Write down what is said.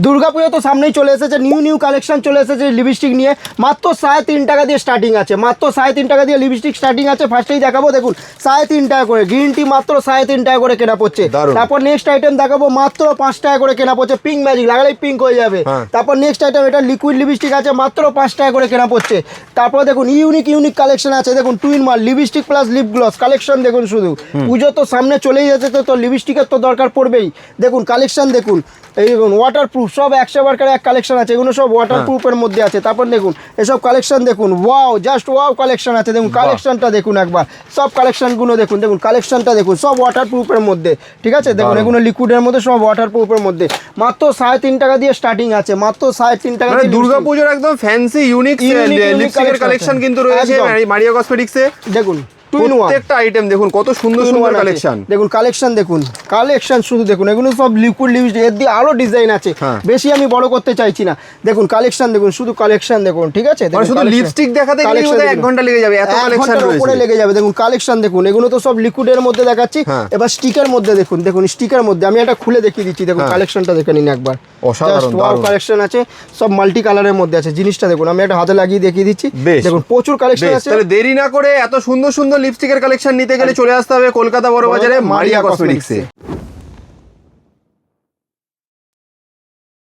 দুর্গাপুজো তো সামনেই চলে এসেছে, নিউ কালেকশন চলে এসেছে লিপস্টিক নিয়ে। মাত্র 3.5 টাকা দিয়ে স্টার্টিং আছে, মাত্র 3.5 টাকা দিয়ে লিপস্টিক স্টার্টিং আছে। ফার্স্টেই দেখাবো, দেখুন 3.5 টাকা করে গ্রিন টি, মাত্র 3.5 টাকা করে কেনা পড়ছে। তারপর নেক্সট আইটেম দেখাবো, মাত্র 5 টাকা করে কেনা পড়ছে। পিঙ্ক ম্যাজিক লাগালেই পিঙ্ক হয়ে যাবে। তারপর নেক্সট আইটেম, এটা লিকুইড লিপস্টিক আছে, মাত্র 5 টাকা করে কেনা পড়ছে। তারপর দেখুন ইউনিক কালেকশন আছে, দেখুন টুইন মাল lipstick plus lip gloss collection দেখুন। শুধু পুজো তো সামনে চলেই যাচ্ছে, তো লিপস্টিকের তো দরকার পড়বেই। দেখুন কালেকশন দেখুন, এই দেখুন ওয়াটারপ্রুফ সব 100 বারকার এক কালেকশন আছে, এগুলো সব ওয়াটারপ্রুফের মধ্যে আছে। তারপর দেখুন এসব কালেকশন দেখুন, ওয়াও জাস্ট ওয়াও কালেকশন আছে। দেখুন কালেকশনটা দেখুন একবার, সব কালেকশনগুলো দেখুন, দেখুন কালেকশনটা দেখুন, সব ওয়াটারপ্রুফের মধ্যে, ঠিক আছে। দেখুন এগুলো লিকুইডের মধ্যে, সব ওয়াটারপ্রুফের মধ্যে। মাত্র 3.5 টাকা দিয়ে স্টার্টিং আছে, মাত্র 3.5 টাকা দিয়ে। দুর্গাপুজোর একদম ফ্যান্সি ইউনিক লিপস্টিকের কালেকশন কিন্তু রয়েছে মারিয়া কসমেটিক্সে। দেখুন প্রত্যেকটা আইটেম দেখুন কত সুন্দর সুন্দর কালেকশন। দেখুন কালেকশন দেখুন, কালেকশন শুধু দেখুন, এগুলো সব লিকুইড লিপস্টিক, এর দিয়ে আরো ডিজাইন আছে, বেশি আমি বড় করতে চাইছি না। দেখুন কালেকশন দেখুন, শুধু কালেকশন দেখুন, ঠিক আছে। শুধু লিপস্টিক দেখাতে গেলে বোধহয় 1 ঘন্টা লেগে যাবে, এত কালেকশন রয়েছে, উপরে লেগে যাবে। দেখুন কালেকশন দেখুন, এগুলো তো সব লিকুইডের মধ্যে দেখাচ্ছি। এবার স্টিকের মধ্যে দেখুন, দেখুন স্টিকের মধ্যে আমি এটা খুলে দেখিয়ে দিচ্ছি। দেখুন কালেকশনটা দেখে নিন একবার, অসাধারণ কালেকশন আছে, সব মাল্টি কালারের মধ্যে আছে। জিনিসটা দেখুন, আমি একটা হাতে লাগিয়ে দেখিয়ে দিচ্ছি। দেখুন প্রচুর কালেকশন আছে। তাহলে দেরি না করে এত সুন্দর সুন্দর লিপস্টিকের কালেকশন নিতে গেলে চলে আসতে হবে কলকাতা বড় বাজারে মারিয়া কসমেটিক্সে।